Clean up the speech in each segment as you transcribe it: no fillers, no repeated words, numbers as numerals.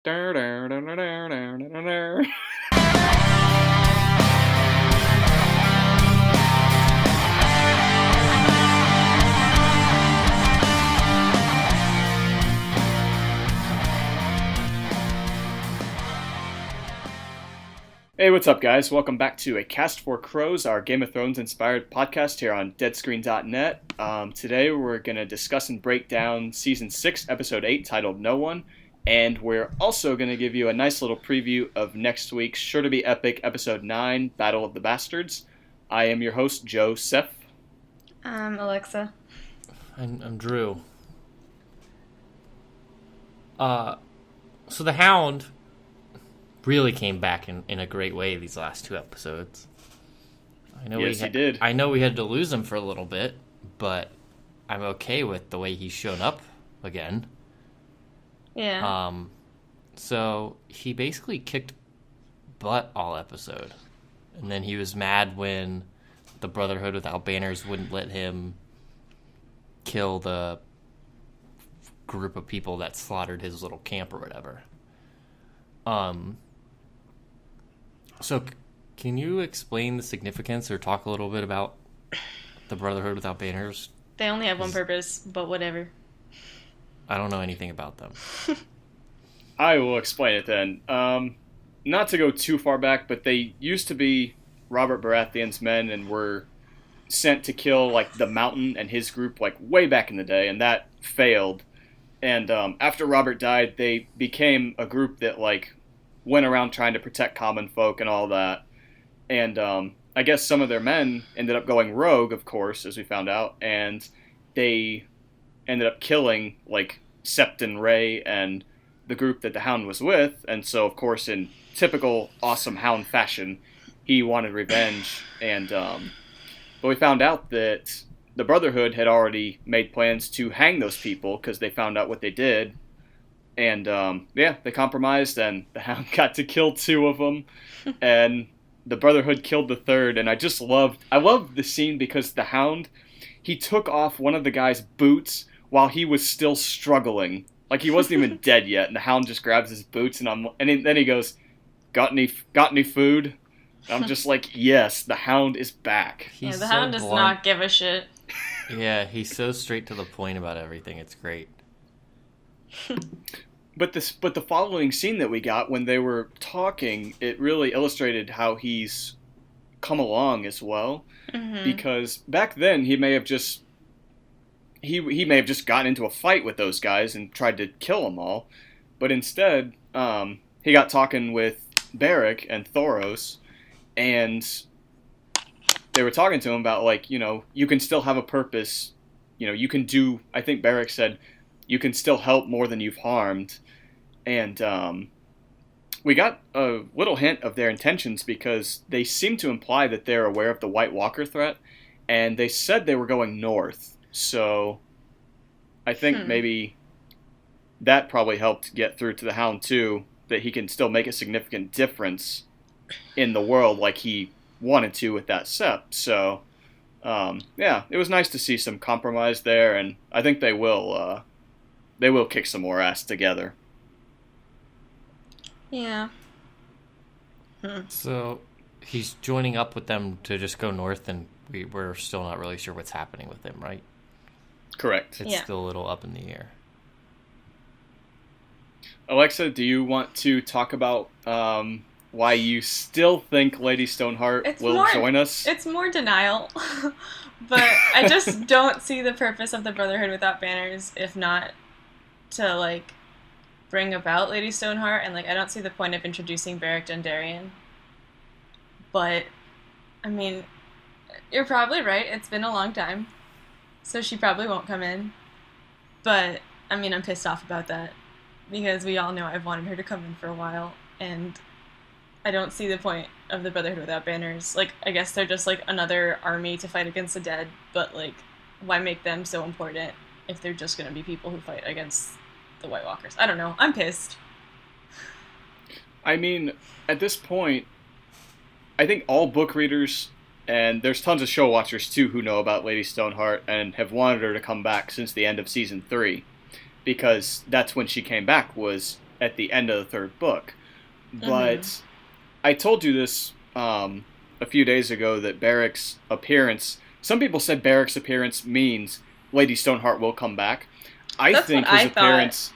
Hey, what's up, guys? Welcome back to A Cast for Crows, our Game of Thrones inspired podcast here on deadscreen.net. Today we're going to discuss and break down Season 6, Episode 8, titled No One, and we're also going to give you a nice little preview of next week's sure-to-be epic Episode 9, Battle of the Bastards. I am your host, Joe Seth. I'm Alexa. I'm Drew. So the Hound really came back in a great way these last two episodes. Yes, he did. I know we had to lose him for a little bit, but I'm okay with the way he's shown up again. Yeah. So he basically kicked butt all episode. And then he was mad when the Brotherhood without banners wouldn't let him kill the group of people that slaughtered his little camp or whatever. So can you explain the significance or talk a little bit about the Brotherhood without banners? They only have one purpose, but whatever. I don't know anything about them. I will explain it then. Not to go too far back, but they used to be Robert Baratheon's men and were sent to kill like the Mountain and his group like way back in the day, and that failed. And after Robert died, they became a group that like went around trying to protect common folk and all that. And I guess some of their men ended up going rogue, of course, as we found out, and they ended up killing like Septon Ray and the group that the Hound was with. And so, of course, in typical awesome Hound fashion, he wanted revenge. And but we found out that the Brotherhood had already made plans to hang those people because they found out what they did. And, they compromised, and the Hound got to kill two of them, and the Brotherhood killed the third, and I loved the scene because the Hound, he took off one of the guy's boots while he was still struggling. Like, he wasn't even dead yet, and the Hound just grabs his boots, and then he goes, got any food? And I'm just like, yes, the Hound is back. The Hound does not give a shit. Yeah, he's so straight to the point about everything, it's great. But the following scene that we got when they were talking, it really illustrated how he's come along as well. Mm-hmm. Because back then he may have just gotten into a fight with those guys and tried to kill them all, but instead he got talking with Beric and Thoros, and they were talking to him about like, you can still have a purpose, you can do. I think Beric said, you can still help more than you've harmed. And we got a little hint of their intentions because they seem to imply that they're aware of the White Walker threat, and they said they were going north. So I think maybe that probably helped get through to the Hound too, that he can still make a significant difference in the world like he wanted to with that sept. So it was nice to see some compromise there, and I think they will kick some more ass together. Yeah. So he's joining up with them to just go north, and we're still not really sure what's happening with him, right? Correct. It's still a little up in the air. Alexa, do you want to talk about why you still think Lady Stoneheart will join us? It's more denial. But I just don't see the purpose of the Brotherhood without banners if not to, like, bring about Lady Stoneheart, and, like, I don't see the point of introducing Beric Dondarrion. But, I mean, you're probably right. It's been a long time. So she probably won't come in. But, I mean, I'm pissed off about that. Because we all know I've wanted her to come in for a while, and I don't see the point of the Brotherhood without banners. Like, I guess they're just, like, another army to fight against the dead, but, like, why make them so important if they're just gonna be people who fight against the White Walkers? I don't know. I'm pissed. I mean, at this point, I think all book readers, and there's tons of show watchers too who know about Lady Stoneheart and have wanted her to come back since the end of Season 3. Because that's when she came back, was at the end of the 3rd book. But I told you this a few days ago that Barrick's appearance. Some people said Barrick's appearance means Lady Stoneheart will come back. I think his appearance.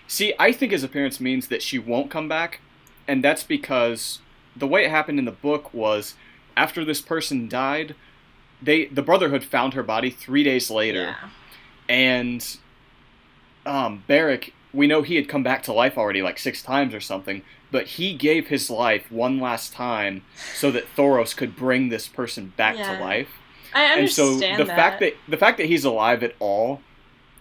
See, I think his appearance means that she won't come back, and that's because the way it happened in the book was after this person died, the Brotherhood found her body 3 days later, and Barrick, we know he had come back to life already like 6 times or something, but he gave his life one last time so that Thoros could bring this person back to life. I understand and so the fact that he's alive at all,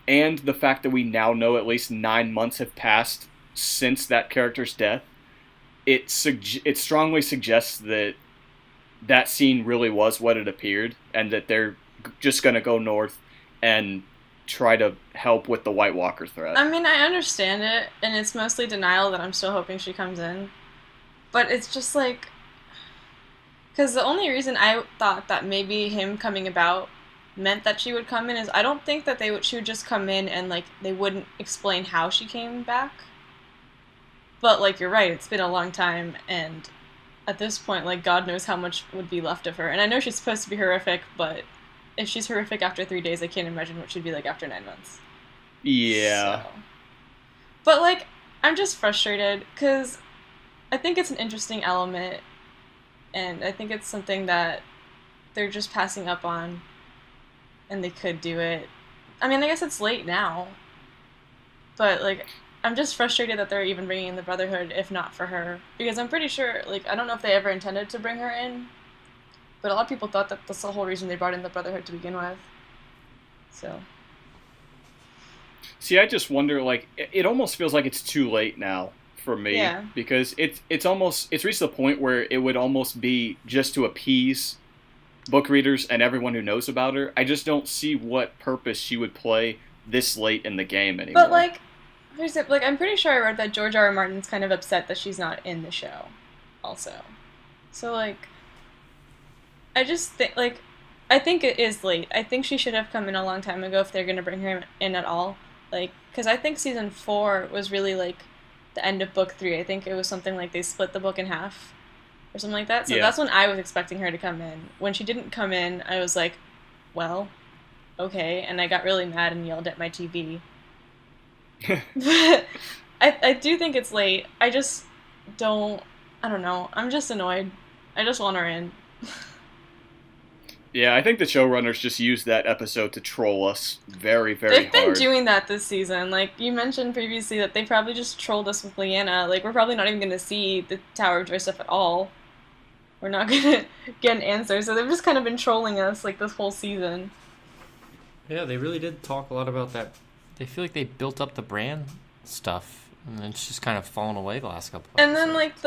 and the fact that we now know at least 9 months have passed since that character's death, it strongly suggests that scene really was what it appeared, and that they're just going to go north and try to help with the White Walker threat. I mean, I understand it, and it's mostly denial that I'm still hoping she comes in. But it's just like... Because the only reason I thought that maybe him coming about meant that she would come in is I don't think that she would just come in and, like, they wouldn't explain how she came back. But, like, you're right, it's been a long time, and at this point, like, God knows how much would be left of her. And I know she's supposed to be horrific, but if she's horrific after 3 days, I can't imagine what she'd be like after 9 months. Yeah. So. But, like, I'm just frustrated, because I think it's an interesting element, and I think it's something that they're just passing up on, and they could do it. I mean, I guess it's late now, but, like, I'm just frustrated that they're even bringing in the Brotherhood, if not for her, because I'm pretty sure, like, I don't know if they ever intended to bring her in, but a lot of people thought that that's the whole reason they brought in the Brotherhood to begin with. So. See, I just wonder, like, it almost feels like it's too late now for me, because it's reached the point where it would almost be just to appease book readers and everyone who knows about her. I just don't see what purpose she would play this late in the game anymore. But, like, I'm pretty sure I read that George R.R. Martin's kind of upset that she's not in the show, also. So, like, I just think, like, I think it is late. I think she should have come in a long time ago if they're going to bring her in at all. Like, because I think season 4 was really, like, the end of book 3. I think it was something like they split the book in half or something like that. So that's when I was expecting her to come in. When she didn't come in, I was like, well, okay. And I got really mad and yelled at my TV. But I do think it's late. I just don't know. I'm just annoyed. I just want her in. Yeah, I think the showrunners just used that episode to troll us very, very hard. They've been doing that this season. Like, you mentioned previously that they probably just trolled us with Lyanna. Like, we're probably not even going to see the Tower of Joy stuff at all. We're not going to get an answer. So they've just kind of been trolling us, like, this whole season. Yeah, they really did talk a lot about that. They feel like they built up the brand stuff, and it's just kind of fallen away the last couple of episodes. And then, like,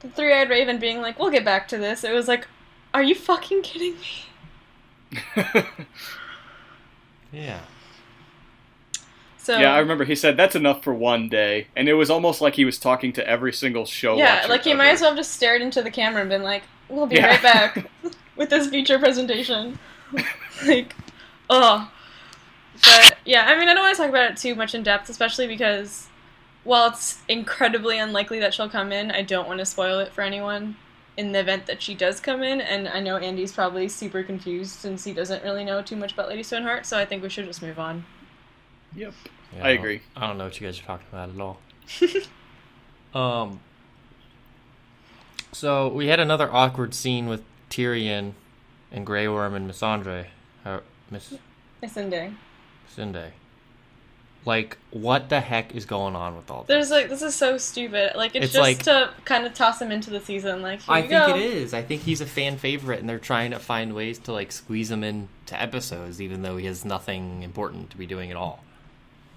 the Three-Eyed Raven being like, we'll get back to this. It was like, are you fucking kidding me? Yeah. So, yeah, I remember he said, that's enough for one day. And it was almost like he was talking to every single show watcher. Yeah, like he might as well have just stared into the camera and been like, we'll be right back with this feature presentation. Like, ugh. But, yeah, I mean, I don't want to talk about it too much in depth, especially because while it's incredibly unlikely that she'll come in, I don't want to spoil it for anyone in the event that she does come in, and I know Andy's probably super confused since he doesn't really know too much about Lady Stoneheart, so I think we should just move on. Yep. Yeah, I agree. I don't know what you guys are talking about at all. So we had another awkward scene with Tyrion and Grey Worm and Missandei. Missandei. Like, what the heck is going on with all this? This is so stupid. Like, it's just like, to kind of toss him into the season. Like, here I you think go. it is. I think he's a fan favorite, and they're trying to find ways to, like, squeeze him into episodes, even though he has nothing important to be doing at all.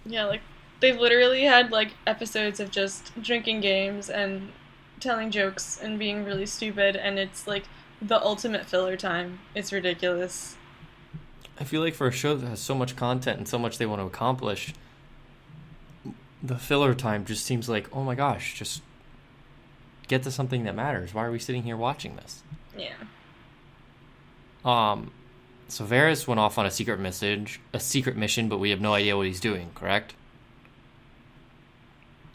Yeah, like, they've literally had, like, episodes of just drinking games and telling jokes and being really stupid, and it's, like, the ultimate filler time. It's ridiculous. I feel like for a show that has so much content and so much they want to accomplish, the filler time just seems like, oh my gosh, just get to something that matters. Why are we sitting here watching this? Yeah. So Varys went off on a secret mission, but we have no idea what he's doing, correct?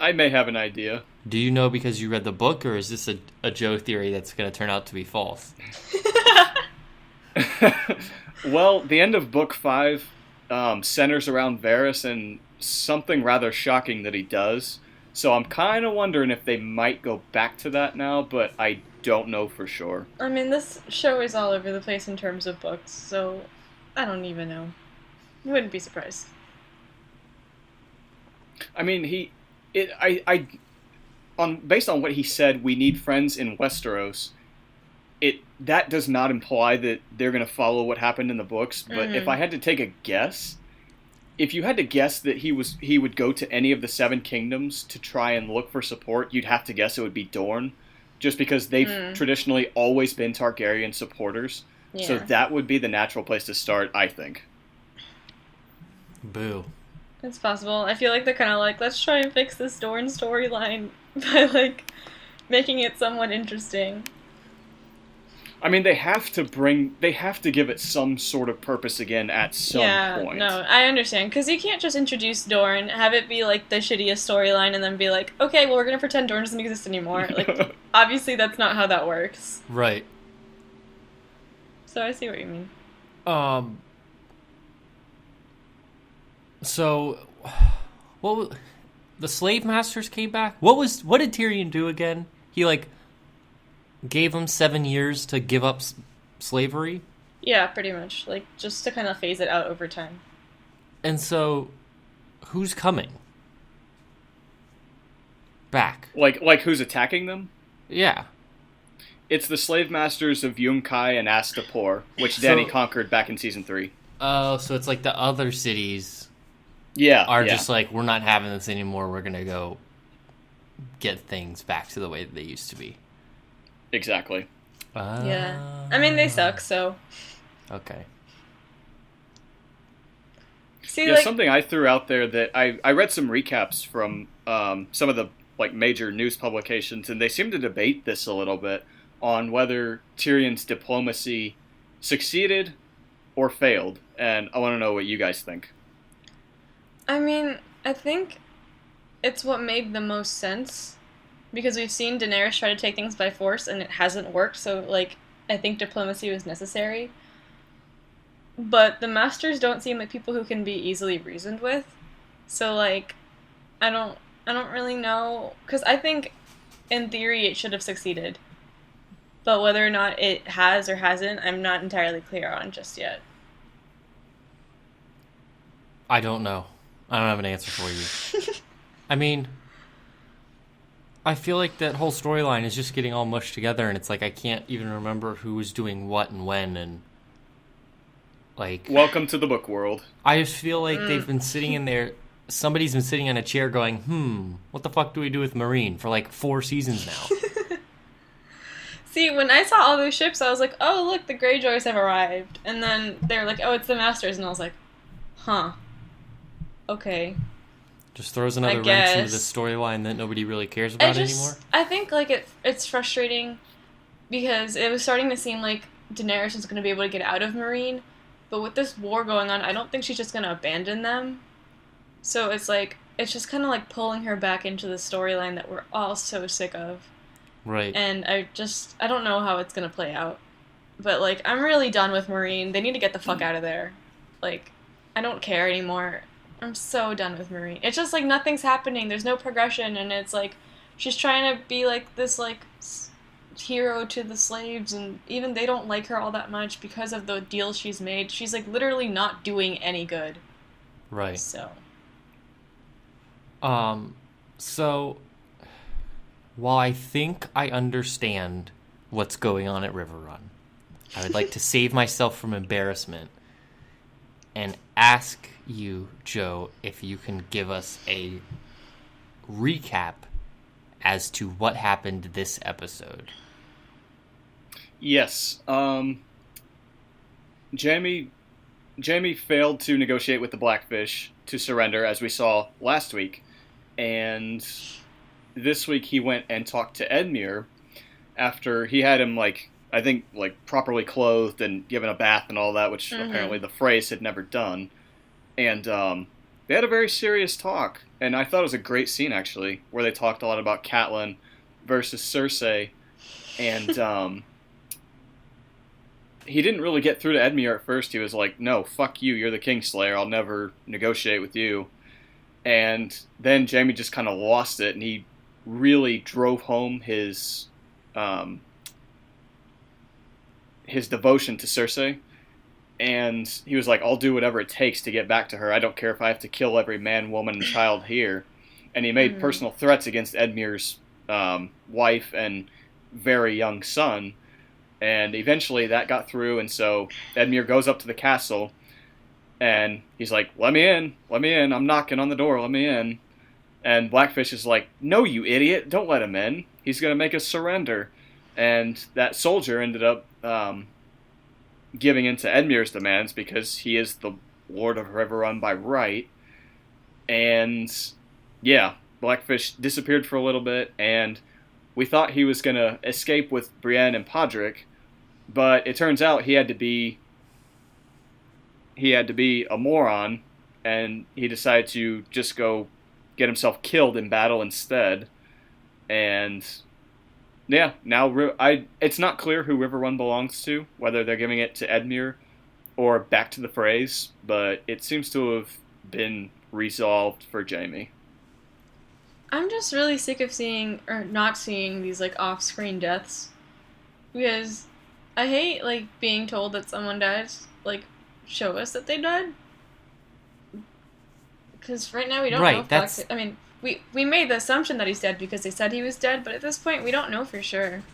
I may have an idea. Do you know because you read the book, or is this a Joe theory that's going to turn out to be false? Well, the end of book 5 centers around Varys and something rather shocking that he does. So I'm kind of wondering if they might go back to that now, but I don't know for sure. I mean, this show is all over the place in terms of books, so I don't even know. You wouldn't be surprised. I mean, based on what he said, we need friends in Westeros. That does not imply that they're going to follow what happened in the books. But if I had to take a guess, if you had to guess that he would go to any of the Seven Kingdoms to try and look for support, you'd have to guess it would be Dorne, just because they've traditionally always been Targaryen supporters. Yeah. So that would be the natural place to start, I think. Boo. It's possible. I feel like they're kind of like, let's try and fix this Dorne storyline by, like, making it somewhat interesting. I mean, they have to give it some sort of purpose again at some point. Yeah, no, I understand. Because you can't just introduce Dorne, have it be, like, the shittiest storyline, and then be like, okay, well, we're going to pretend Dorne doesn't exist anymore. Like, obviously that's not how that works. Right. So I see what you mean. So, the slave masters came back? What did Tyrion do again? He, like, gave them 7 years to give up slavery? Yeah, pretty much. Like, just to kind of phase it out over time. And so, who's coming back? Like who's attacking them? Yeah. It's the slave masters of Yunkai and Astapor, which Dany conquered back in season 3. Oh, so it's like the other cities just like, we're not having this anymore, we're gonna go get things back to the way that they used to be. Exactly. Yeah. I mean, they suck, so... Okay. See, yeah, like... something I threw out there that I read some recaps from some of the like major news publications, and they seem to debate this a little bit on whether Tyrion's diplomacy succeeded or failed, and I want to know what you guys think. I mean, I think it's what made the most sense, because we've seen Daenerys try to take things by force and it hasn't worked, so, like, I think diplomacy was necessary. But the Masters don't seem like people who can be easily reasoned with, so, like, I don't really know, because I think, in theory, it should have succeeded. But whether or not it has or hasn't, I'm not entirely clear on just yet. I don't know. I don't have an answer for you. I mean, I feel like that whole storyline is just getting all mushed together, and it's like I can't even remember who was doing what and when, and like... Welcome to the book world. I just feel like they've been sitting in there, somebody's been sitting in a chair going, what the fuck do we do with Marine for like 4 seasons now? See, when I saw all those ships, I was like, oh, look, the Greyjoys have arrived. And then they were like, oh, it's the Masters, and I was like, huh. Okay. Just throws another wrench into this storyline that nobody really cares about anymore. I think like it's frustrating because it was starting to seem like Daenerys was going to be able to get out of Meereen, but with this war going on, I don't think she's just going to abandon them. So it's like it's just kind of like pulling her back into the storyline that we're all so sick of. Right. And I don't know how it's going to play out. But like I'm really done with Meereen. They need to get the fuck out of there. Like I don't care anymore. I'm so done with Meereen. It's just like nothing's happening. There's no progression, and it's like she's trying to be like this like hero to the slaves, and even they don't like her all that much because of the deals she's made. She's like literally not doing any good. Right. So while I think I understand what's going on at Riverrun, I would like to save myself from embarrassment and ask you, Joe, if you can give us a recap as to what happened this episode. Yes. Jaime failed to negotiate with the Blackfish to surrender, as we saw last week. And this week he went and talked to Edmure after he had him, I think, properly clothed and given a bath and all that, which apparently the Freys had never done. And they had a very serious talk, and I thought it was a great scene actually, where they talked a lot about Catelyn versus Cersei, and he didn't really get through to Edmure at first. He was like, "No, fuck you. You're the Kingslayer. I'll never negotiate with you." And then Jaime just kind of lost it, and he really drove home his devotion to Cersei. And he was like, "I'll do whatever it takes to get back to her. I don't care if I have to kill every man, woman, and child here." And he made personal threats against Edmure's wife and very young son. And eventually that got through, and so Edmure goes up to the castle, and he's like, let me in, I'm knocking on the door, let me in. And Blackfish is like, no, you idiot, don't let him in. He's going to make us surrender. And that soldier ended up giving in to Edmure's demands because he is the Lord of Riverrun by right. And yeah, Blackfish disappeared for a little bit, and we thought he was going to escape with Brienne and Podrick, but it turns out he had to be a moron, and he decided to just go get himself killed in battle instead. And yeah, now it's not clear who Riverrun belongs to, whether they're giving it to Edmure or back to the Freys, but it seems to have been resolved for Jaime. I'm just really sick of seeing, or not seeing, these, like, off-screen deaths. Because I hate, like, being told that someone dies. Like, show us that they died. Because right now we don't know if Blackfish... I mean, we made the assumption that he's dead because they said he was dead, but at this point we don't know for sure.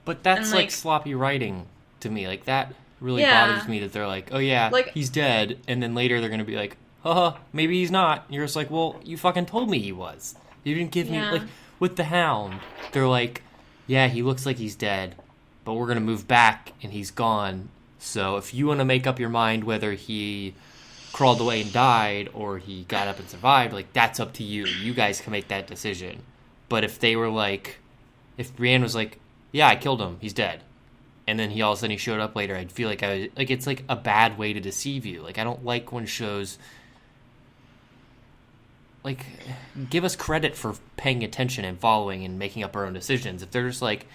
But that's, and, like, sloppy writing to me. Like, that really bothers me that they're like, oh yeah, like, he's dead, and then later they're going to be like, haha, maybe he's not. And you're just like, well, you fucking told me he was. You didn't give me, like, with the Hound, they're like, yeah, he looks like he's dead, but we're going to move back and he's gone. So if you want to make up your mind whether he crawled away and died or he got up and survived, like, that's up to you. You guys can make that decision. But if they were like, if Brienne was like, yeah, I killed him, he's dead, and then all of a sudden he showed up later, I'd feel like it's like a bad way to deceive you. Like, I don't like when shows, like, give us credit for paying attention and following and making up our own decisions. If they're just like,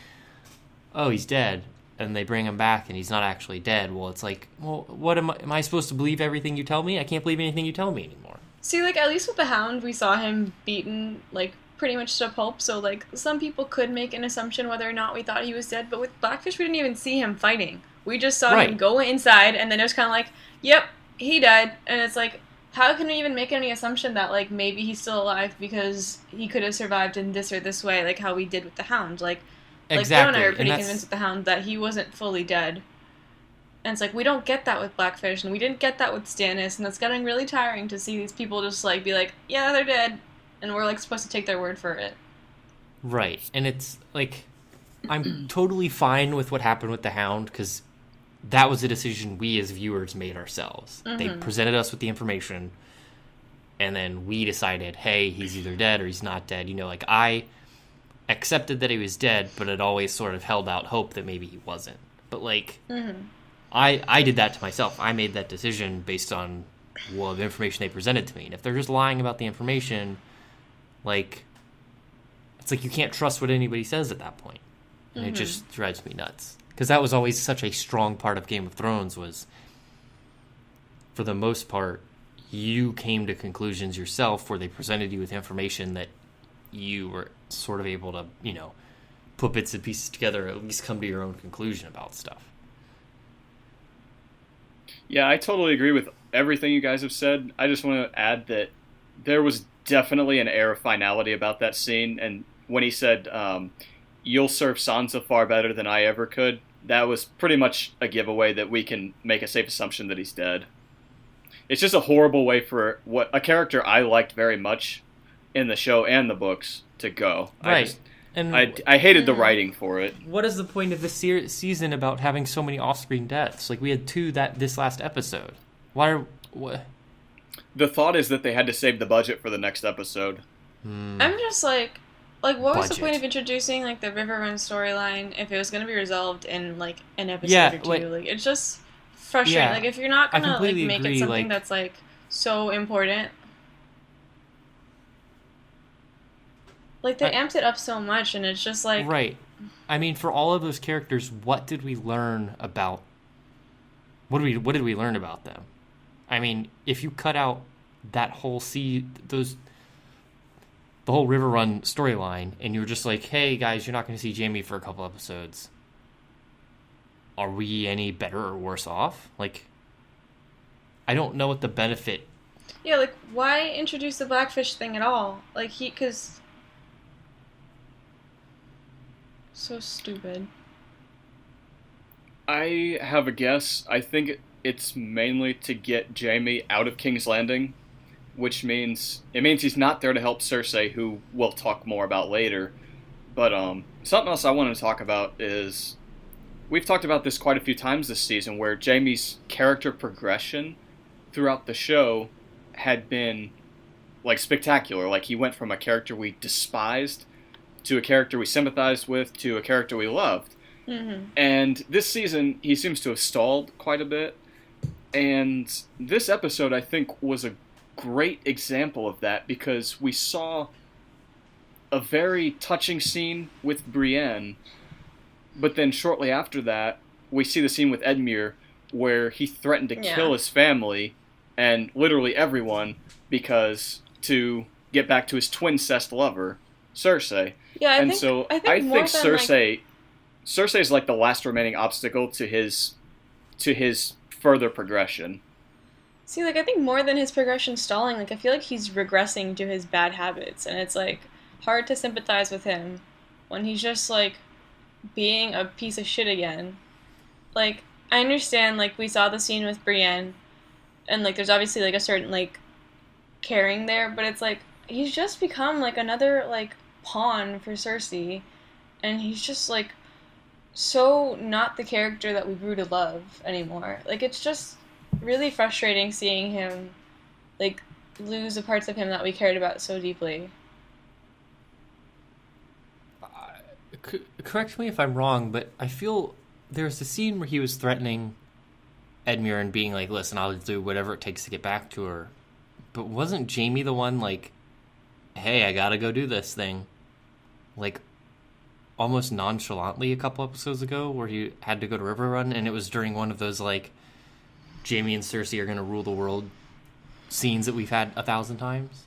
oh, he's dead, and they bring him back and he's not actually dead, well, it's like, well, what am I supposed to believe everything you tell me? I can't believe anything you tell me anymore. See, like, at least with the Hound, we saw him beaten, like, pretty much to pulp, so, like, some people could make an assumption whether or not we thought he was dead, but with Blackfish, we didn't even see him fighting. We just saw him go inside, and then it was kind of like, yep, he died, and it's like, how can we even make any assumption that, like, maybe he's still alive because he could have survived in this or this way, like how we did with the Hound? Like exactly. Bill and I are pretty convinced with the Hound that he wasn't fully dead. And it's like, we don't get that with Blackfish, and we didn't get that with Stannis, and it's getting really tiring to see these people just, like, be like, yeah, they're dead, and we're, like, supposed to take their word for it. Right, and it's, like, I'm totally fine with what happened with the Hound, because that was a decision we as viewers made ourselves. Mm-hmm. They presented us with the information, and then we decided, hey, he's either dead or he's not dead. You know, like, I accepted that he was dead, but it always sort of held out hope that maybe he wasn't. But, like, I did that to myself. I made that decision based on, well, the information they presented to me. And if they're just lying about the information, like, it's like you can't trust what anybody says at that point. And it just drives me nuts. Because that was always such a strong part of Game of Thrones was, for the most part, you came to conclusions yourself where they presented you with information that you were sort of able to, you know, put bits and pieces together, or at least come to your own conclusion about stuff. Yeah, I totally agree with everything you guys have said. I just want to add that there was definitely an air of finality about that scene, and when he said, you'll serve Sansa far better than I ever could, that was pretty much a giveaway that we can make a safe assumption that he's dead. It's just a horrible way for what a character I liked very much in the show and the books to go. Right. I hated the writing for it. What is the point of this season about having so many off-screen deaths? Like, we had 2 this last episode. What? The thought is that they had to save the budget for the next episode. I'm just like, what was the point of introducing, like, the Riverrun storyline if it was going to be resolved in, like, an episode or 2? Like, it's just frustrating. Like, if you're not going to, like, make it something that's, like, so important, Like, they amped it up so much, and it's just like... Right. I mean, for all of those characters, what did we learn about... What did we learn about them? I mean, if you cut out that whole the whole River Run storyline, and you were just like, hey, guys, you're not going to see Jamie for a couple episodes, are we any better or worse off? Like, I don't know what the benefit... Yeah, like, why introduce the Blackfish thing at all? Like, because... So stupid. I have a guess. I think it's mainly to get Jaime out of King's Landing, which means he's not there to help Cersei, who we'll talk more about later. But something else I wanted to talk about is we've talked about this quite a few times this season, where Jaime's character progression throughout the show had been like spectacular. Like, he went from a character we despised to a character we sympathized with to a character we loved. Mm-hmm. And this season, he seems to have stalled quite a bit. And this episode, I think, was a great example of that, because we saw a very touching scene with Brienne, but then shortly after that, we see the scene with Edmure where he threatened to kill his family and literally everyone to get back to his twin-cest lover, Cersei. Yeah, I think Cersei is like the last remaining obstacle to his further progression. See, like, I think more than his progression stalling, like, I feel like he's regressing to his bad habits, and it's, like, hard to sympathize with him when he's just, like, being a piece of shit again. Like, I understand, like, we saw the scene with Brienne, and, like, there's obviously, like, a certain, like, caring there, but it's, like, he's just become, like, another, like, pawn for Cersei, and he's just, like, so not the character that we grew to love anymore. Like, it's just really frustrating seeing him, like, lose the parts of him that we cared about so deeply. Correct me if I'm wrong, but I feel there's a scene where he was threatening Edmure and being like, listen, I'll do whatever it takes to get back to her. But wasn't Jaime the one like, hey, I gotta go do this thing? Like, almost nonchalantly a couple episodes ago, where he had to go to River Run, and it was during one of those, like, Jaime and Cersei are gonna rule the world scenes that we've had 1,000 times.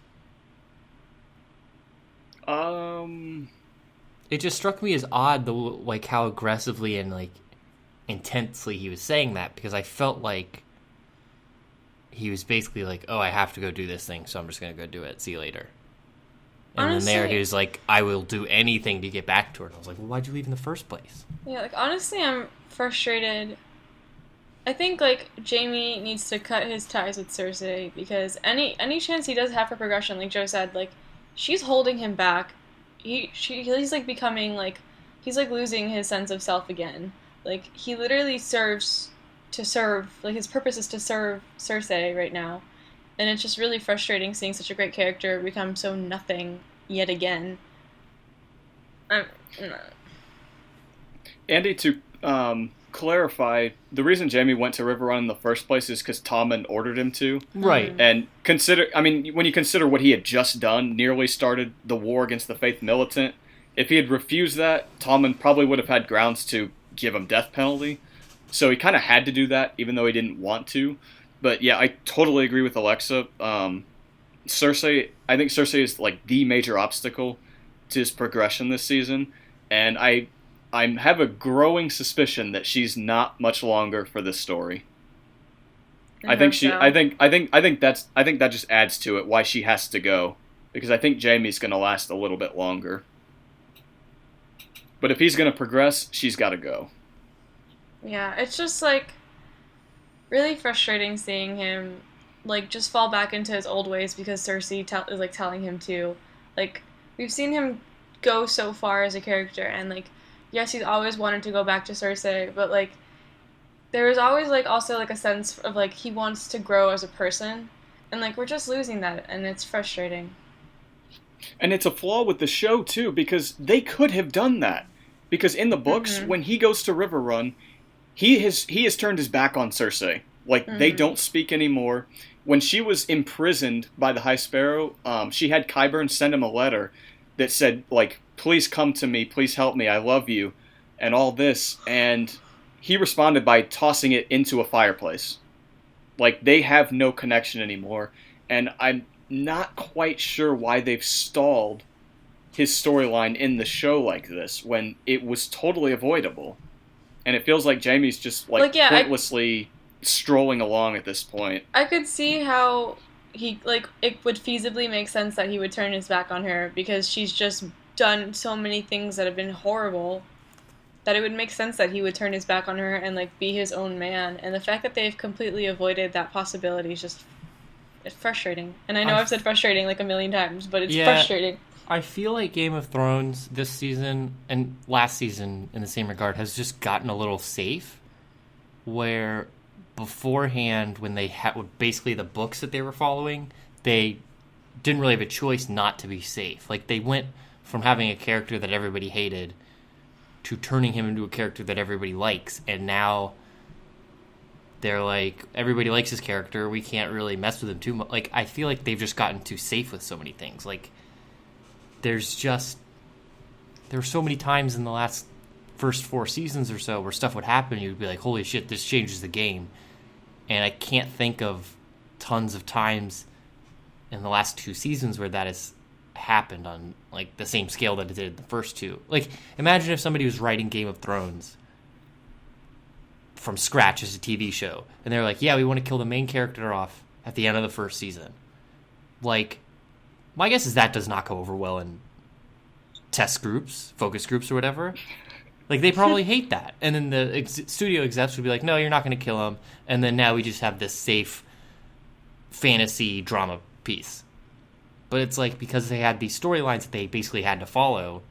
It just struck me as odd, like, how aggressively and, like, intensely he was saying that, because I felt like he was basically like, oh, I have to go do this thing, so I'm just gonna go do it, see you later. And honestly, then there he was like, I will do anything to get back to her. And I was like, well, why'd you leave in the first place? Yeah, like, honestly, I'm frustrated. I think, like, Jaime needs to cut his ties with Cersei, because any chance he does have for progression, like Joe said, like, she's holding him back. He's, like, becoming, like, he's, like, losing his sense of self again. Like, he literally serves to serve, like, his purpose is to serve Cersei right now. And it's just really frustrating seeing such a great character become so nothing yet again. Andy, to clarify, the reason Jaime went to River Run in the first place is because Tommen ordered him to. Right. And when you consider what he had just done, nearly started the war against the Faith Militant, if he had refused that, Tommen probably would have had grounds to give him death penalty. So he kind of had to do that, even though he didn't want to. But yeah, I totally agree with Alexa. Cersei, I think Cersei is like the major obstacle to his progression this season, and I have a growing suspicion that she's not much longer for this story. I think that just adds to it why she has to go, because I think Jaime's going to last a little bit longer. But if he's going to progress, she's got to go. Yeah, it's just like really frustrating seeing him, like, just fall back into his old ways because Cersei is, like, telling him to. Like, we've seen him go so far as a character, and, like, yes, he's always wanted to go back to Cersei, but, like, there is always, like, also, like, a sense of, like, he wants to grow as a person, and, like, we're just losing that, and it's frustrating. And it's a flaw with the show, too, because they could have done that. Because in the books, when he goes to River Run, he has turned his back on Cersei. Like, they don't speak anymore. When she was imprisoned by the High Sparrow, she had Qyburn send him a letter that said, like, please come to me, please help me, I love you, and all this, and he responded by tossing it into a fireplace. Like, they have no connection anymore, and I'm not quite sure why they've stalled his storyline in the show like this when it was totally avoidable. And it feels like Jamie's just, like pointlessly strolling along at this point. I could see how he, like, it would feasibly make sense that he would turn his back on her because she's just done so many things that have been horrible that it would make sense that he would turn his back on her and, like, be his own man. And the fact that they've completely avoided that possibility is just, it's frustrating. And I know I've said frustrating like a million times, but it's frustrating. I feel like Game of Thrones this season and last season in the same regard has just gotten a little safe, where beforehand when they had basically the books that they were following, they didn't really have a choice not to be safe. Like, they went from having a character that everybody hated to turning him into a character that everybody likes, and now they're like, everybody likes his character, we can't really mess with him too much. Like, I feel like they've just gotten too safe with so many things. Like, there were so many times in the last first 4 seasons or so where stuff would happen, you'd be like, holy shit, this changes the game. And I can't think of tons of times in the last 2 seasons where that has happened on, like, the same scale that it did the first 2. Like, imagine if somebody was writing Game of Thrones from scratch as a TV show, and they're like, yeah, we want to kill the main character off at the end of the first season. Like, my guess is that does not go over well in test groups, focus groups, or whatever. Like, they probably hate that. And then the studio execs would be like, no, you're not going to kill him. And then now we just have this safe fantasy drama piece. But it's like, because they had these storylines that they basically had to follow,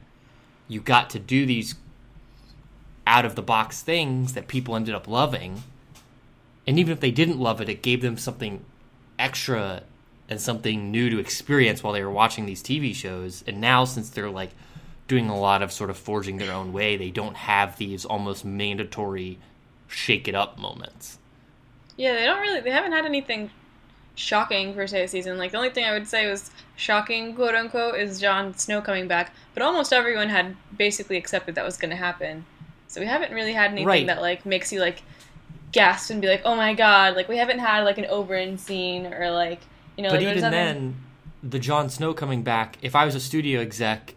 you got to do these out-of-the-box things that people ended up loving. And even if they didn't love it, it gave them something extra and something new to experience while they were watching these TV shows. And now, since they're, like, doing a lot of sort of forging their own way, they don't have these almost mandatory shake-it-up moments. Yeah, they haven't had anything shocking per se this season. Like, the only thing I would say was shocking, quote-unquote, is Jon Snow coming back. But almost everyone had basically accepted that was going to happen. So we haven't really had anything that, like, makes you, like, gasp and be like, oh my god. Like, we haven't had, like, an Oberyn scene or, like, you know... But like, even then, the Jon Snow coming back, if I was a studio exec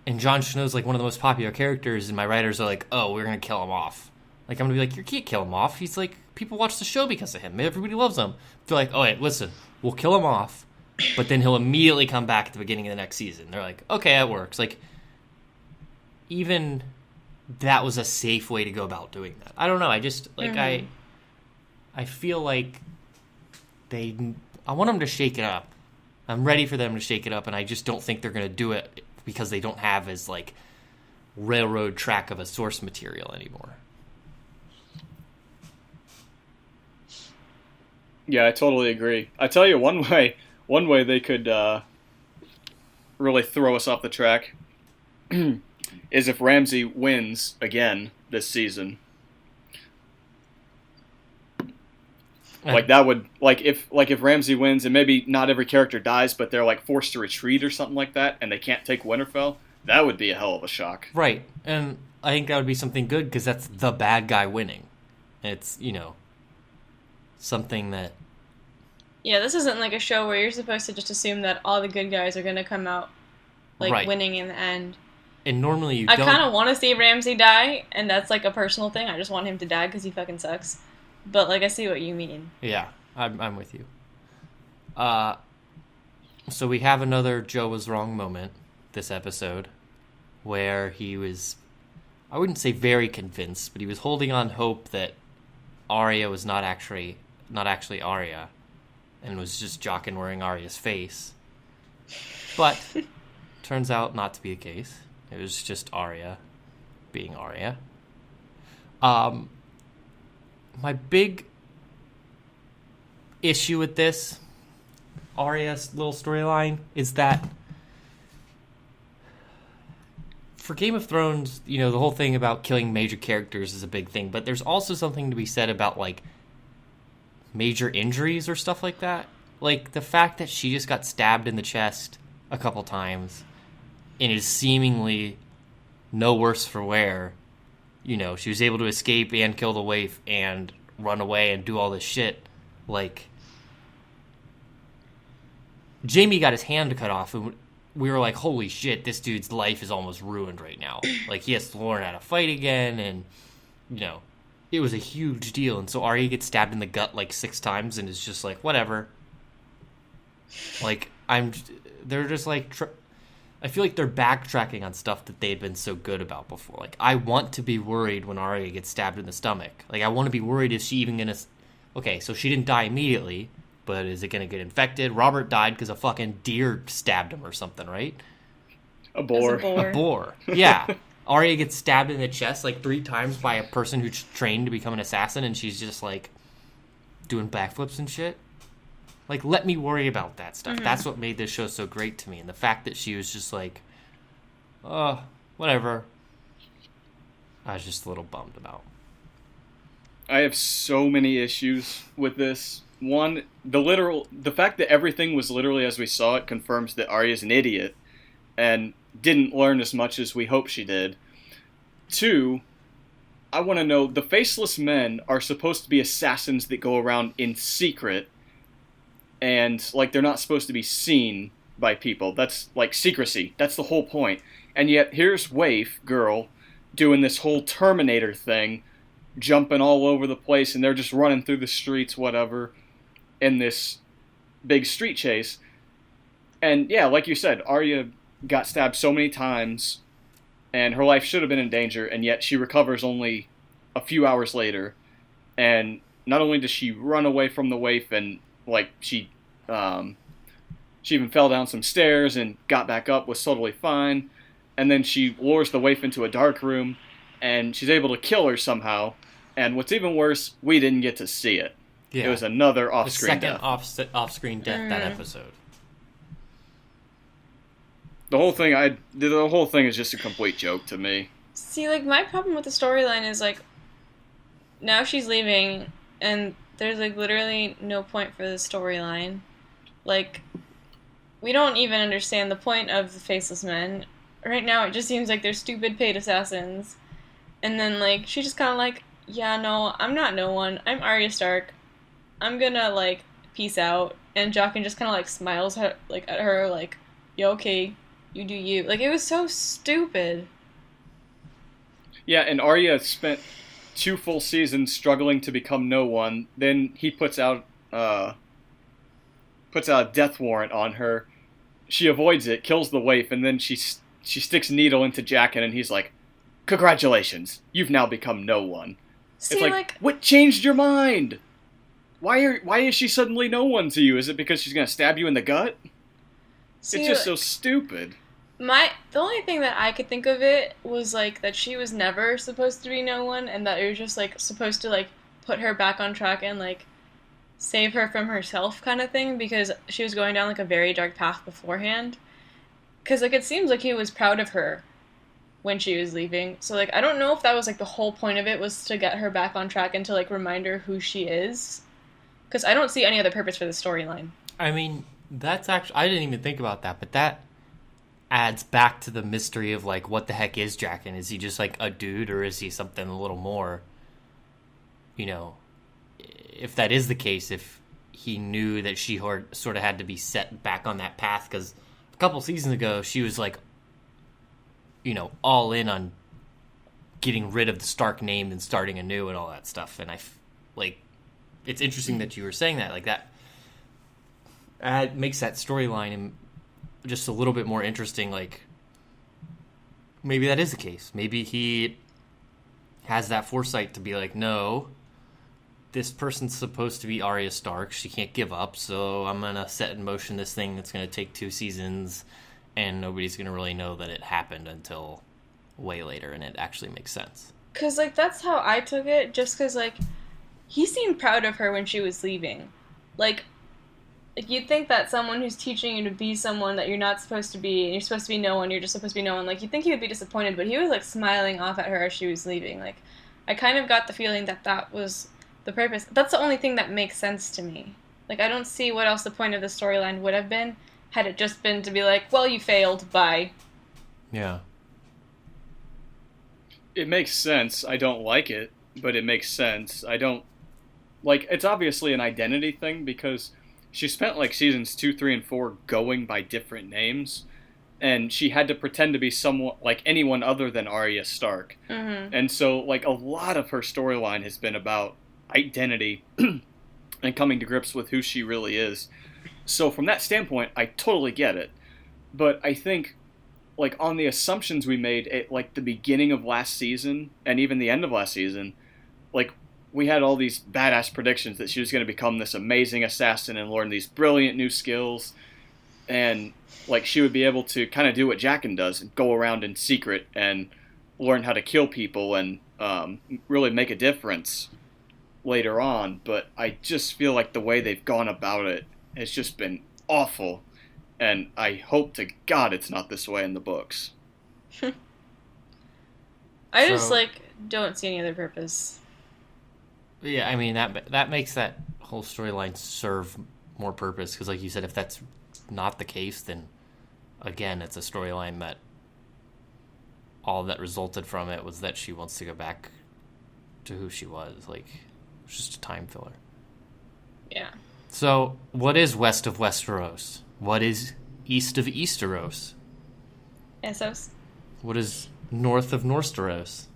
and Jon Snow's, like, one of the most popular characters and my writers are like, oh, we're going to kill him off. Like, I'm going to be like, you can't kill him off. He's, like, people watch the show because of him. Everybody loves him. They're like, oh, wait, listen, we'll kill him off, but then he'll immediately come back at the beginning of the next season. They're like, okay, that works. Like, even that was a safe way to go about doing that. I don't know. I just, like, I feel like I want them to shake it up. I'm ready for them to shake it up, and I just don't think they're going to do it because they don't have as, like, railroad track of a source material anymore. Yeah, I totally agree. I tell you, one way they could really throw us off the track is if Ramsay wins again this season. Like, that would, if Ramsay wins and maybe not every character dies, but they're, like, forced to retreat or something like that, and they can't take Winterfell, that would be a hell of a shock. Right, and I think that would be something good because that's the bad guy winning. It's, you know, something that... Yeah, this isn't like a show where you're supposed to just assume that all the good guys are going to come out, like, winning in the end. And normally I kind of want to see Ramsay die, and that's, like, a personal thing. I just want him to die because he fucking sucks. But, like, I see what you mean. Yeah, I'm with you. So we have another Joe was wrong moment this episode where he was, I wouldn't say very convinced, but he was holding on hope that Arya was not actually Arya and was just Jaqen wearing Arya's face. But turns out not to be the case. It was just Arya being Arya. My big issue with this Arya's little storyline is that for Game of Thrones, you know, the whole thing about killing major characters is a big thing, but there's also something to be said about, like, major injuries or stuff like that. Like, the fact that she just got stabbed in the chest a couple times and is seemingly no worse for wear. You know, she was able to escape and kill the waif and run away and do all this shit. Like, Jamie got his hand cut off, and we were like, holy shit, this dude's life is almost ruined right now. Like, he has to learn how to fight again, and, you know, it was a huge deal. And so Arya gets stabbed in the gut like 6 times and is just like, whatever. Like, they're just like, I feel like they're backtracking on stuff that they'd been so good about before. Like, I want to be worried when Arya gets stabbed in the stomach. Like, I want to be worried, is she even going to... Okay, so she didn't die immediately, but is it going to get infected? Robert died because a fucking deer stabbed him or something, right? A boar. A boar. Yeah. Arya gets stabbed in the chest like 3 times by a person who's trained to become an assassin, and she's just, like, doing backflips and shit. Like, let me worry about that stuff. Mm-hmm. That's what made this show so great to me. And the fact that she was just like, oh, whatever. I was just a little bummed about. I have so many issues with this. One, the fact that everything was literally as we saw it confirms that Arya's an idiot and didn't learn as much as we hoped she did. 2, I want to know, the Faceless Men are supposed to be assassins that go around in secret, and, like, they're not supposed to be seen by people. That's, like, secrecy. That's the whole point. And yet, here's Waif, girl, doing this whole Terminator thing, jumping all over the place, and they're just running through the streets, whatever, in this big street chase. And, yeah, like you said, Arya got stabbed so many times, and her life should have been in danger, and yet she recovers only a few hours later. And not only does she run away from the waif, and, like, she even fell down some stairs and got back up, was totally fine, and then she lures the waif into a dark room, and she's able to kill her somehow. And what's even worse, we didn't get to see it. Yeah. It was another off-screen death. The second off-screen death that episode. The whole thing is just a complete joke to me. See, like, my problem with the storyline is, like, now she's leaving, and there's, like, literally no point for the storyline. Like, we don't even understand the point of the Faceless Men. Right now, it just seems like they're stupid paid assassins. And then, like, she's just kind of like, yeah, no, I'm not no one. I'm Arya Stark. I'm gonna, like, peace out. And Jaqen just kind of, like, smiles at her, like, yeah, okay, you do you. Like, it was so stupid. Yeah, and Arya spent 2 full seasons struggling to become no one. Then he puts out a death warrant on her. She avoids it, kills the waif, and then she sticks a needle into Jaqen, and he's like, congratulations, you've now become no one. See, it's like, what changed your mind? Why is she suddenly no one to you? Is it because she's gonna stab you in the gut? See, it's just so stupid. The only thing that I could think of it was, like, that she was never supposed to be no one, and that it was just, like, supposed to, like, put her back on track and, like, save her from herself kind of thing, because she was going down, like, a very dark path beforehand. Because, like, it seems like he was proud of her when she was leaving. So, like, I don't know if that was, like, the whole point of it was to get her back on track and to, like, remind her who she is. Because I don't see any other purpose for the storyline. I mean, that's actually... I didn't even think about that, but that adds back to the mystery of, like, what the heck is Jaqen? Is he just, like, a dude, or is he something a little more? You know, if that is the case, if he knew that she sort of had to be set back on that path, because a couple seasons ago, she was, like, you know, all in on getting rid of the Stark name and starting anew and all that stuff. And like, it's interesting that you were saying that. Like, that makes that storyline just a little bit more interesting. Like, maybe that is the case. Maybe he has that foresight to be like, no, this person's supposed to be Arya Stark. She can't give up, so I'm going to set in motion this thing that's going to take 2 seasons, and nobody's going to really know that it happened until way later, and it actually makes sense. Because, like, that's how I took it, just because, like, he seemed proud of her when she was leaving. Like, you'd think that someone who's teaching you to be someone that you're not supposed to be, and you're supposed to be no one, you're just supposed to be no one, like, you'd think he would be disappointed, but he was, like, smiling off at her as she was leaving. Like, I kind of got the feeling that that was the purpose. That's the only thing that makes sense to me. Like, I don't see what else the point of the storyline would have been had it just been to be like, well, you failed, bye. Yeah. It makes sense. I don't like it, but it makes sense. I don't like. It's obviously an identity thing because she spent like seasons 2, 3, and 4 going by different names, and she had to pretend to be someone like anyone other than Arya Stark. Mm-hmm. And so, like, a lot of her storyline has been about identity and coming to grips with who she really is. So, from that standpoint, I totally get it. But I think, like, on the assumptions we made at, like, the beginning of last season, and even the end of last season, like, we had all these badass predictions that she was going to become this amazing assassin and learn these brilliant new skills. And, like, she would be able to kind of do what Jaqen does and go around in secret and learn how to kill people and really make a difference later on. But I just feel like the way they've gone about it has just been awful. And I hope to God it's not this way in the books. I just, like, don't see any other purpose. Yeah, I mean, that makes that whole storyline serve more purpose, because like you said, if that's not the case, then again, it's a storyline that all that resulted from it was that she wants to go back to who she was. Like, it's just a time filler. Yeah. So, what is west of Westeros? What is east of Easteros? Essos. What is north of Norsteros?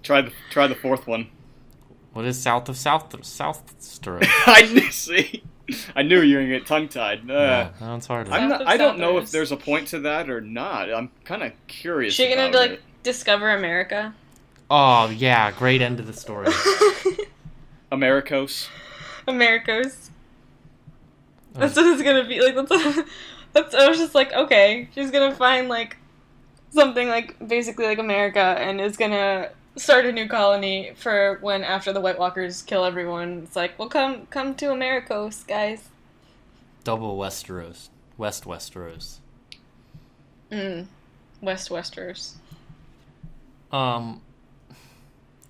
Try the fourth one. What is south of Southsteros? I knew you were gonna get tongue tied. Yeah, that's hard. I don't know if there's a point to that or not. I'm kind of curious. She gonna about like it. discover America? Oh yeah, great end of the story. Americos. Americos. That's what it's gonna be like. That's. I was just like, okay, she's gonna find like something like basically like America, and is gonna start a new colony for when after the White Walkers kill everyone. It's like, well, come to Americos, guys. Double Westeros, West Westeros. West Westeros.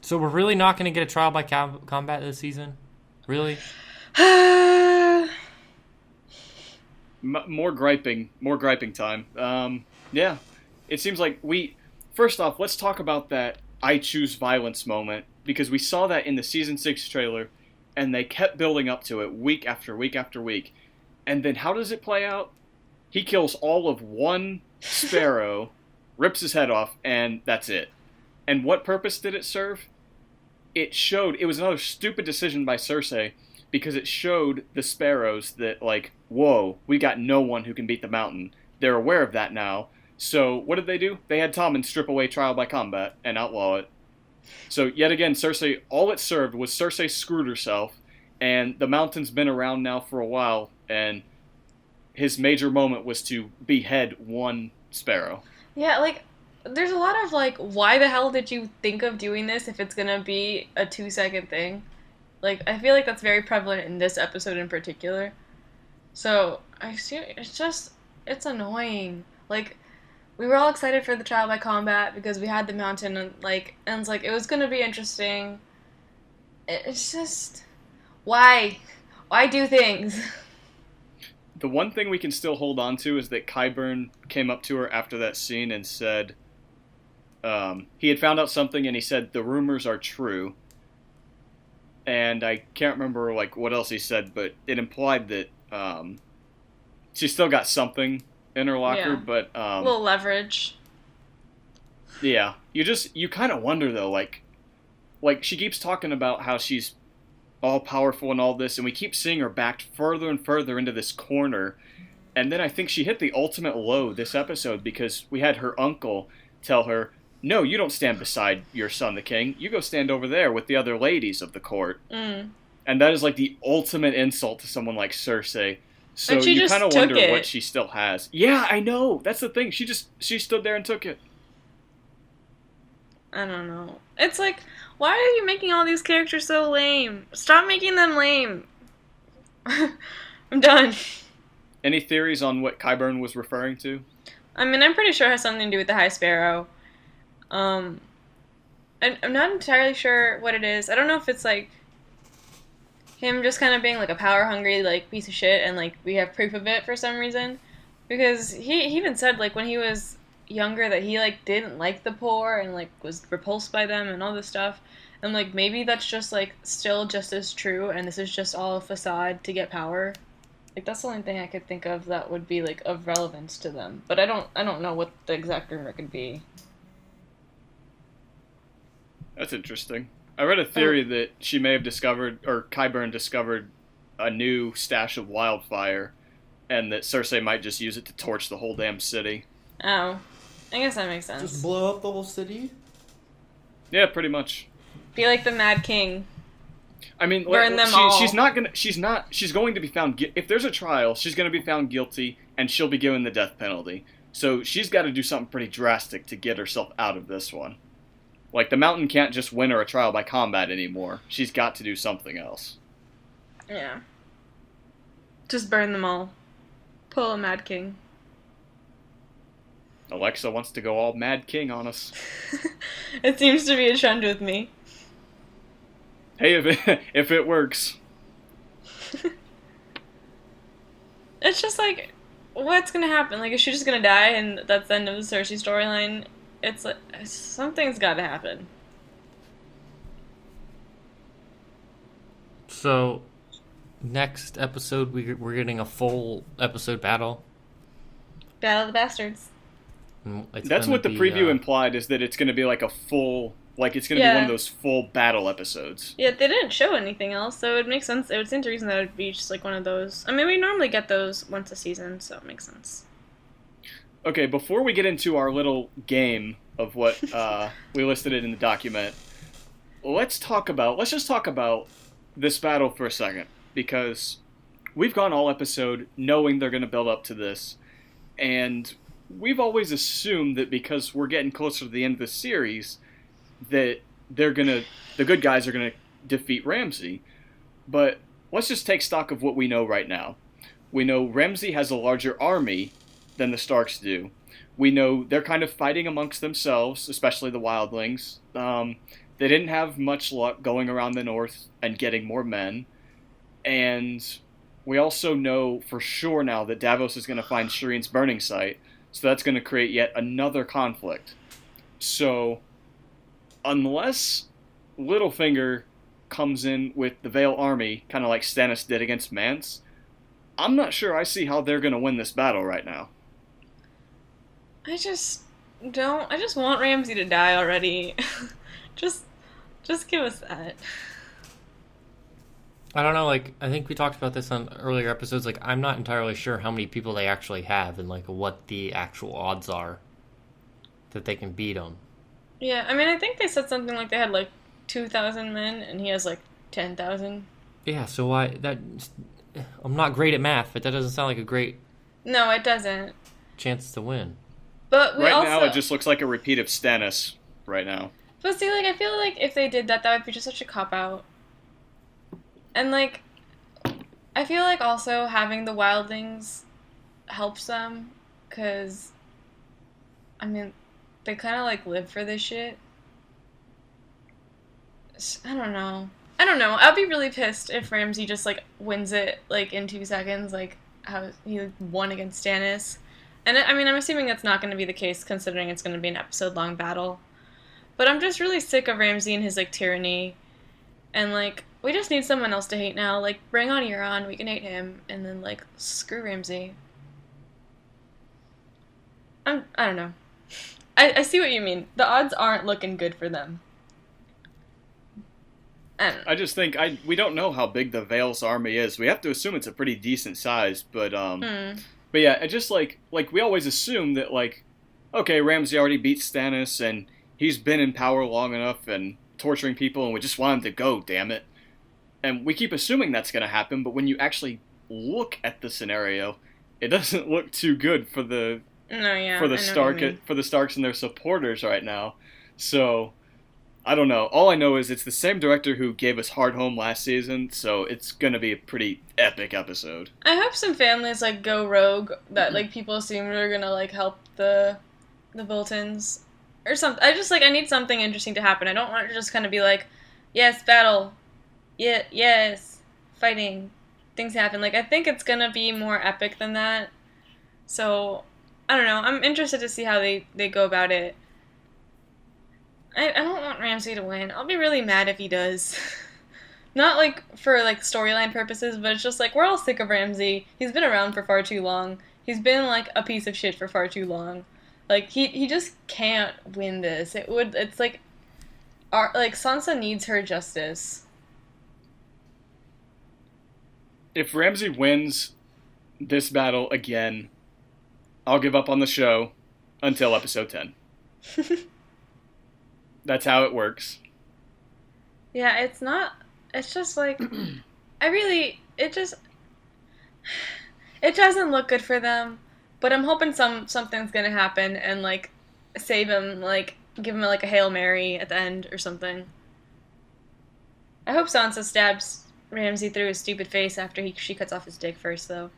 So we're really not going to get a trial by combat this season, really? More griping time. Yeah, it seems like first off, let's talk about that I choose violence moment, because we saw that in the season 6 trailer, and they kept building up to it week after week after week. And then how does it play out? He kills all of one sparrow, rips his head off, and that's it. And what purpose did it serve? It was another stupid decision by Cersei, because it showed the sparrows that, like, whoa, we got no one who can beat the mountain. They're aware of that now. So what did they do? They had Tommen strip away trial by combat and outlaw it. So yet again, Cersei, all it served was Cersei screwed herself, and the mountain's been around now for a while, and his major moment was to behead one sparrow. Yeah, like, there's a lot of, like, why the hell did you think of doing this if it's gonna be a 2-second thing? Like, I feel like that's very prevalent in this episode in particular. So, it's annoying. Like, we were all excited for the trial by combat because we had the mountain, and it's like, it was gonna be interesting. It's just, why? Why do things? The one thing we can still hold on to is that Qyburn came up to her after that scene and said, he had found out something, and he said, the rumors are true. And I can't remember, like, what else he said, but it implied that, she still got something in her locker, Yeah. but, A little leverage. yeah. You kind of wonder, though, like, she keeps talking about how she's all-powerful and all this, and we keep seeing her backed further and further into this corner, and then I think she hit the ultimate low this episode, because we had her uncle tell her, no, you don't stand beside your son, the king. You go stand over there with the other ladies of the court. And that is, like, the ultimate insult to someone like Cersei. So you kind of wonder what she still has. Yeah, I know. That's the thing. She stood there and took it. I don't know. It's like, why are you making all these characters so lame? Stop making them lame. I'm done. Any theories on what Qyburn was referring to? I mean, I'm pretty sure it has something to do with the High Sparrow. And I'm not entirely sure what it is. I don't know if it's, like, him just kind of being, like, a power-hungry, like, piece of shit, and, like, we have proof of it for some reason. Because he even said, like, when he was younger that he, like, didn't like the poor and, like, was repulsed by them and all this stuff. And, like, maybe that's just, like, still just as true, and this is just all a facade to get power. Like, that's the only thing I could think of that would be, like, of relevance to them. But I don't know what the exact rumor could be. That's interesting. I read a theory that she may have discovered, or Qyburn discovered, a new stash of wildfire, and that Cersei might just use it to torch the whole damn city. Oh. I guess that makes sense. Just blow up the whole city? Yeah, pretty much. Be like the Mad King. I mean, burn them all. she's going to be found, if there's a trial, she's going to be found guilty, and she'll be given the death penalty. So she's got to do something pretty drastic to get herself out of this one. Like, the Mountain can't just win her a trial by combat anymore. She's got to do something else. Yeah. Just burn them all. Pull a Mad King. Alexa wants to go all Mad King on us. It seems to be a trend with me. Hey, if it works. It's just like, what's gonna happen? Like, is she just gonna die and that's the end of the Cersei storyline? It's like, something's gotta happen. So, next episode, we're getting a full episode battle. Battle of the Bastards. That's what the preview implied, is that it's going to be like a full, like it's going to be one of those full battle episodes. Yeah, they didn't show anything else, so it would make sense. It would stand to reason that it would be just like one of those. I mean, we normally get those once a season, so it makes sense. Okay, before we get into our little game of what we listed it in the document, let's just talk about this battle for a second, because we've gone all episode knowing they're going to build up to this, and we've always assumed that because we're getting closer to the end of the series, that the good guys are gonna defeat Ramsay. But let's just take stock of what we know right now. We know Ramsay has a larger army than the Starks do. We know they're kind of fighting amongst themselves, especially the wildlings. They didn't have much luck going around the north and getting more men. And we also know for sure now that Davos is going to find Shireen's burning site. So that's going to create yet another conflict. So, unless Littlefinger comes in with the Vale army, kind of like Stannis did against Mance, I'm not sure I see how they're going to win this battle right now. I just want Ramsay to die already. just give us that. I don't know, like, I think we talked about this on earlier episodes, like, I'm not entirely sure how many people they actually have and, like, what the actual odds are that they can beat them. Yeah, I mean, I think they said something like they had, like, 2,000 men, and he has, like, 10,000. Yeah, so I'm not great at math, but that doesn't sound like a great... No, it doesn't. ...chance to win. But right now, it just looks like a repeat of Stannis right now. But see, like, I feel like if they did that, that would be just such a cop-out. And, like, I feel like also having the wildlings helps them, because, I mean, they kind of, like, live for this shit. I don't know. I'd be really pissed if Ramsay just, like, wins it, like, in 2 seconds, like, how he won against Stannis. And, I mean, I'm assuming that's not going to be the case, considering it's going to be an episode-long battle. But I'm just really sick of Ramsay and his, like, tyranny. And, like, we just need someone else to hate now. Like, bring on Euron, we can hate him, and then, like, screw Ramsay. I don't know. I see what you mean. The odds aren't looking good for them. I just think we don't know how big the Vale's army is. We have to assume it's a pretty decent size, but yeah, it just like we always assume that, like, okay, Ramsay already beat Stannis and he's been in power long enough and torturing people, and we just want him to go, damn it. And we keep assuming that's going to happen, but when you actually look at the scenario, it doesn't look too good for the Starks and their supporters right now. So I don't know. All I know is it's the same director who gave us Hard Home last season, so it's going to be a pretty epic episode. I hope some families, like, go rogue that, like, people assume are going to, like, help the Boltons or something. I need something interesting to happen. I don't want it to just kind of be like, yes, battle. Yeah, yes, fighting. Things happen. Like, I think it's going to be more epic than that. So, I don't know. I'm interested to see how they go about it. I don't want Ramsay to win. I'll be really mad if he does. Not like for like storyline purposes, but it's just like we're all sick of Ramsay. He's been around for far too long. He's been like a piece of shit for far too long. Like he just can't win this. It's like Sansa needs her justice. If Ramsay wins this battle again, I'll give up on the show until episode 10. That's how it works. Yeah, it's just like it doesn't look good for them, but I'm hoping something's going to happen and like save him, like give him like a Hail Mary at the end or something. I hope Sansa stabs Ramsay through his stupid face after she cuts off his dick first though.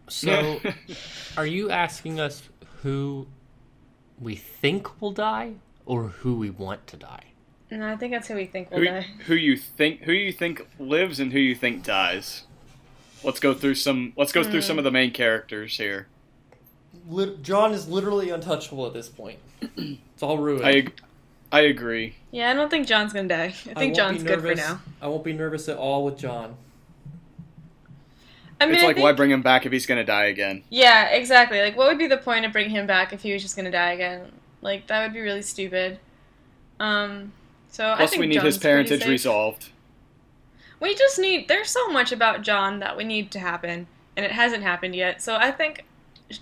So, are you asking us who we think will die or who we want to die? No, I think that's who we think will die. Who you think lives and who you think dies. Let's go through some of the main characters here. Jon is literally untouchable at this point. It's all ruined. I agree. Yeah, I don't think Jon's gonna die. I think Jon's good for now. I won't be nervous at all with Jon. I mean, it's like, why bring him back if he's gonna die again? Yeah, exactly. Like, what would be the point of bringing him back if he was just gonna die again? Like, that would be really stupid. So I Plus, think we need Jon's his parentage pretty safe. resolved. We just need. There's so much about Jon that we need to happen, and it hasn't happened yet. So I think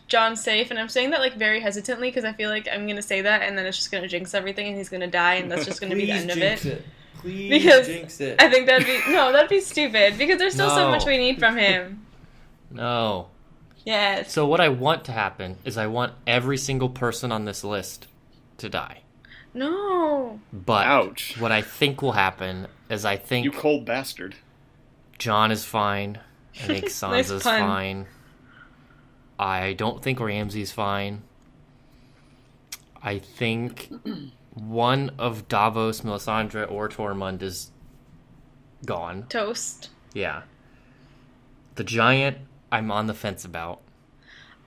Jon's safe, and I'm saying that like very hesitantly because I feel like I'm gonna say that, and then it's just gonna jinx everything, and he's gonna die, and that's just gonna be the end of it. Please jinx it. I think that'd be stupid because there's still so much we need from him. No. Yes. So what I want to happen is I want every single person on this list to die. No. But ouch. What I think will happen is I think you cold bastard. Jon is fine. I think Sansa's fine. I don't think Ramsay's fine. I think one of Davos, Melisandre, or Tormund is gone. Toast. Yeah. The Giant, I'm on the fence about.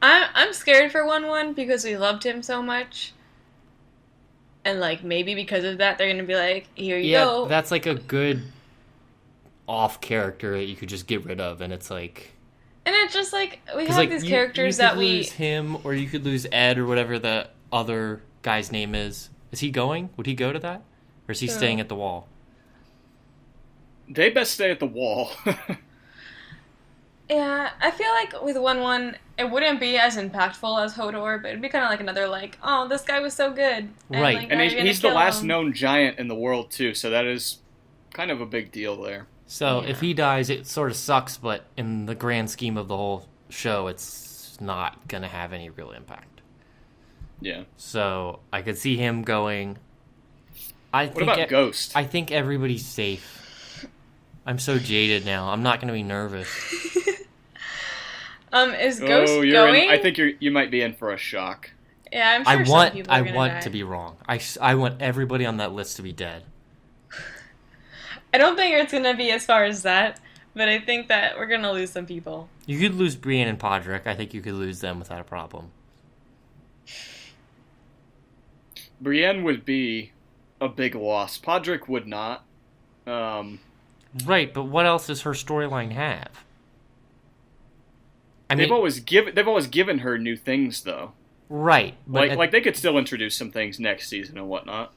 I'm scared for 1-1 because we loved him so much. And, like, maybe because of that, they're going to be like, here you go. Yeah, that's, like, a good off character that you could just get rid of, and it's, like... And it's just, like, we have these characters that we... You could lose him, or you could lose Ed, or whatever the other guy's name is. Is he going? Would he go to that? Or is he staying at the Wall? They best stay at the Wall. Yeah, I feel like with 1-1, it wouldn't be as impactful as Hodor, but it'd be kind of like another, like, oh, this guy was so good. And, right. Like, and he's the last known giant in the world, too, so that is kind of a big deal there. So, if he dies, it sort of sucks, but in the grand scheme of the whole show, it's not going to have any real impact. Yeah. So, I could see him going... What about Ghost? I think everybody's safe. I'm so jaded now. I'm not going to be nervous. Is Ghost going? I think you might be in for a shock. Yeah, I'm sure some people are going to die. I want to be wrong. I want everybody on that list to be dead. I don't think it's going to be as far as that, but I think that we're going to lose some people. You could lose Brienne and Podrick. I think you could lose them without a problem. Brienne would be a big loss. Podrick would not. Right, but what else does her storyline have? I mean, they've always given her new things though. Right, but like they could still introduce some things next season and whatnot.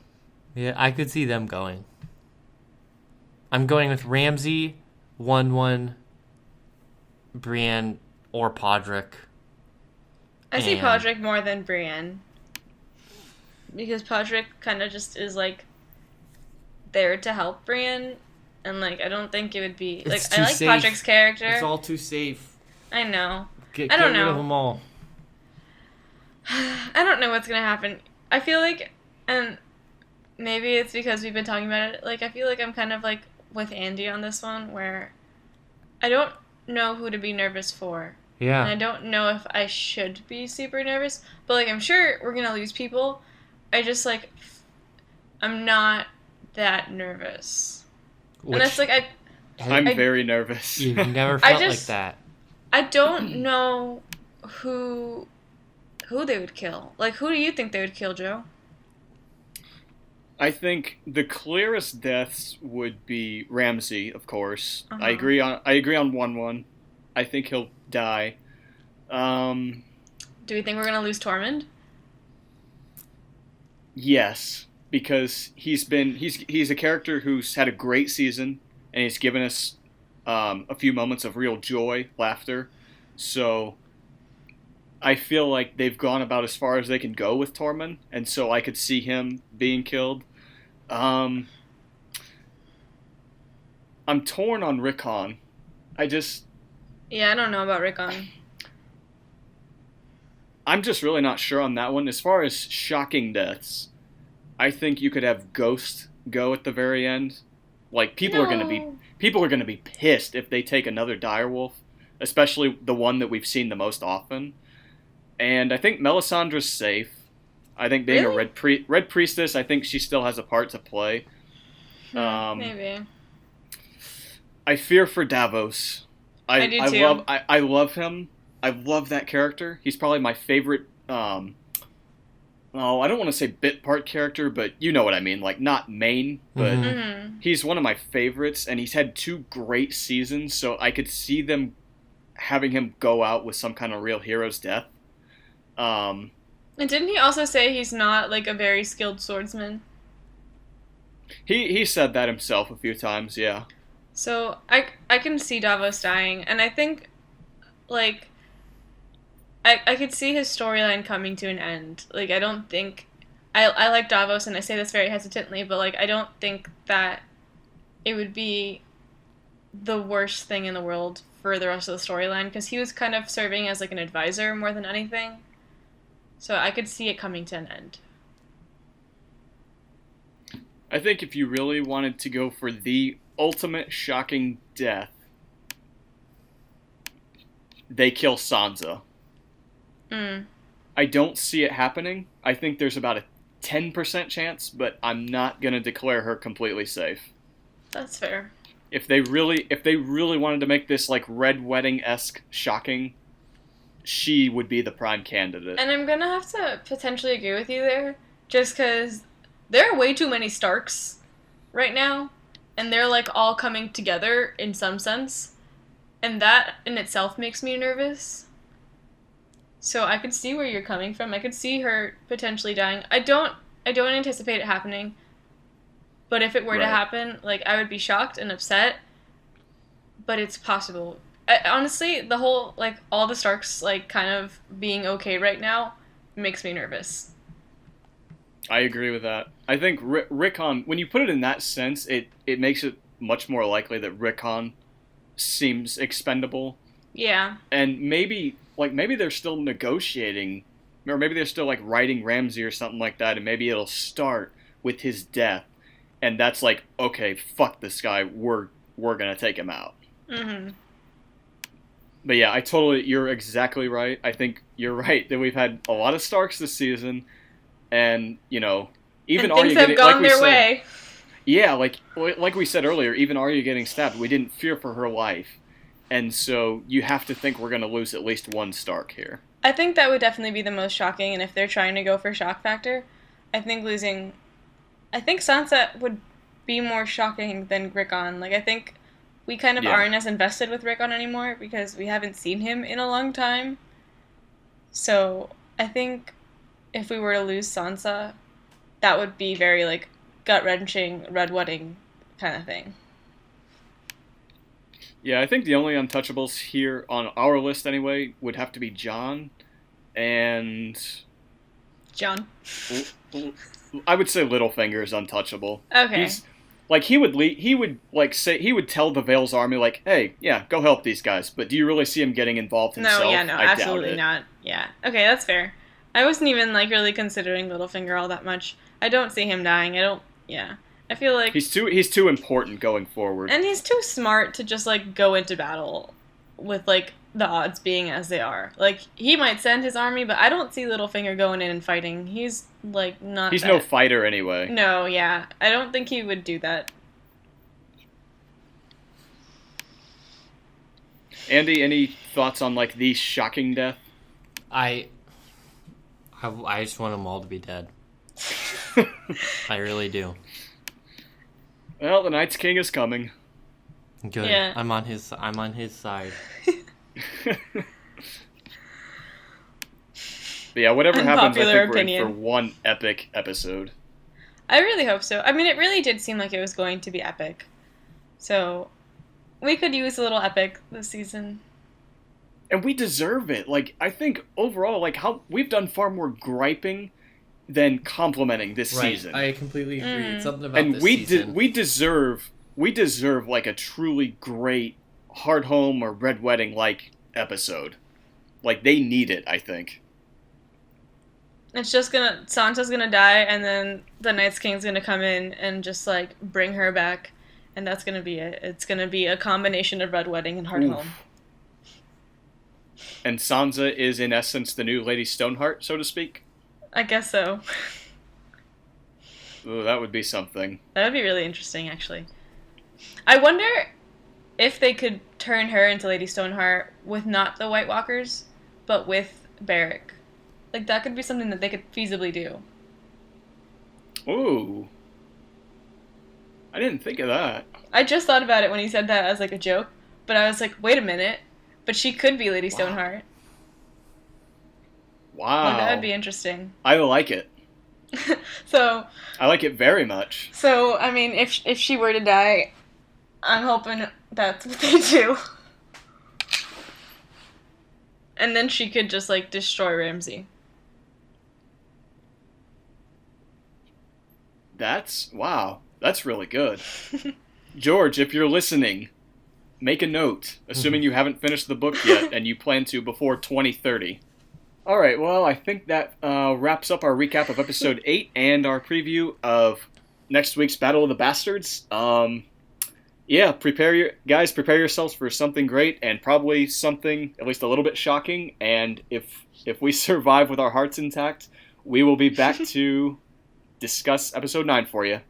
Yeah, I could see them going. I'm going with Ramsay, 1-1, Brienne, or Podrick. I see Podrick more than Brienne. Because Podrick kind of just is like there to help Brienne. And, like, I don't think it would be... Like, I like safe. Podrick's character. It's all too safe. I know. I don't know. Get rid of them all. I don't know what's going to happen. I feel like... And maybe it's because we've been talking about it. Like, I feel like I'm kind of, like, with Andy on this one, where I don't know who to be nervous for. Yeah. And I don't know if I should be super nervous. But, like, I'm sure we're going to lose people. I just, like... I'm not that nervous. And it's like I'm very nervous. You've never felt like that. I don't know who they would kill. Like, who do you think they would kill, Joe? I think the clearest deaths would be Ramsay, of course. Uh-huh. I agree on 1-1. I think he'll die. Do we think we're gonna lose Tormund? Yes, because he's a character who's had a great season and he's given us a few moments of real joy, laughter. So I feel like they've gone about as far as they can go with Tormund, and so I could see him being killed. I'm torn on Rickon. Yeah, I don't know about Rickon. I'm just really not sure on that one. As far as shocking deaths, I think you could have Ghost go at the very end. Like people are gonna be pissed if they take another direwolf, especially the one that we've seen the most often. And I think Melisandre's safe. I think being Really? a red priestess, I think she still has a part to play. Maybe. I fear for Davos. I do too. I love him. I love that character. He's probably my favorite. I don't want to say bit part character, but you know what I mean. Like not main, but he's one of my favorites, and he's had 2 great seasons. So I could see them having him go out with some kind of real hero's death. And didn't he also say he's not like a very skilled swordsman? He said that himself a few times. Yeah. So I can see Davos dying, and I think like I could see his storyline coming to an end. Like I don't think I like Davos, and I say this very hesitantly, but like I don't think that it would be the worst thing in the world for the rest of the storyline, because he was kind of serving as like an advisor more than anything. So I could see it coming to an end. I think if you really wanted to go for the ultimate shocking death, they kill Sansa. I don't see it happening. I think there's about a 10% chance, but I'm not going to declare her completely safe. That's fair. If they really wanted to make this like Red Wedding-esque shocking, she would be the prime candidate. And I'm gonna have to potentially agree with you there, just because there are way too many Starks right now, and they're like all coming together in some sense, and that in itself makes me nervous. So I could see where you're coming from. I could see her potentially dying. I don't anticipate it happening, but if it were to happen, like I would be shocked and upset, but it's possible. Honestly, the whole, like, all the Starks, like, kind of being okay right now makes me nervous. I agree with that. I think Rickon, when you put it in that sense, it makes it much more likely that Rickon seems expendable. Yeah. And maybe they're still negotiating, or maybe they're still, like, writing Ramsay or something like that, and maybe it'll start with his death. And that's like, okay, fuck this guy, we're gonna take him out. Mm-hmm. But yeah, you're exactly right. I think you're right that we've had a lot of Starks this season, and, you know, even and things have gone their way. Yeah, like we said earlier, even Arya getting stabbed, we didn't fear for her life. And so you have to think we're going to lose at least one Stark here. I think that would definitely be the most shocking, and if they're trying to go for shock factor, I think Sansa would be more shocking than Rickon. Like, I think we kind of aren't as invested with Rickon anymore because we haven't seen him in a long time. So I think if we were to lose Sansa, that would be very, like, gut-wrenching, Red Wedding kind of thing. Yeah, I think the only untouchables here on our list anyway would have to be Jon and... Jon. I would say Littlefinger is untouchable. Okay. He would tell the Vale's army, like, hey, yeah, go help these guys. But do you really see him getting involved himself? No, I absolutely not. Yeah. Okay, that's fair. I wasn't even, like, really considering Littlefinger all that much. I don't see him dying. I feel like... He's too important going forward. And he's too smart to just, like, go into battle with, like, the odds being as they are. Like, he might send his army, but I don't see Littlefinger going in and fighting. He's, like, not He's no fighter anyway. No, yeah. I don't think he would do that. Andy, any thoughts on, like, the shocking death? I just want them all to be dead. I really do. Well, the Night's King is coming. Good. Yeah. I'm on his side. But yeah, whatever happens, I Unpopular think we're in opinion. for one epic episode. I really hope so. I mean, it really did seem like it was going to be epic. So, we could use a little epic this season. And we deserve it. Like, I think overall, like, how we've done far more griping than complimenting this season. I completely agree. It's something about And this we season. we deserve like a truly great Hard Home or Red Wedding like episode. Like, they need it, I think. It's just Sansa's gonna die, and then the Night's King's gonna come in and just, like, bring her back, and that's gonna be it. It's gonna be a combination of Red Wedding and Hard Oof. Home. And Sansa is, in essence, the new Lady Stoneheart, so to speak. I guess so. Ooh, that would be something. That would be really interesting, actually. I wonder if they could turn her into Lady Stoneheart with not the White Walkers, but with Beric. Like, that could be something that they could feasibly do. Ooh. I didn't think of that. I just thought about it when he said that as, like, a joke, but I was like, wait a minute. But she could be Lady Stoneheart. Wow. Like, that would be interesting. I like it. So, I like it very much. I mean, if she were to die, I'm hoping that's what they do. And then she could just, like, destroy Ramsay. Wow. That's really good. George, if you're listening, make a note, assuming you haven't finished the book yet and you plan to before 2030. All right, well, I think that wraps up our recap of episode 8 and our preview of next week's Battle of the Bastards. Yeah, prepare yourselves for something great and probably something at least a little bit shocking. And if we survive with our hearts intact, we will be back to discuss episode 9 for you.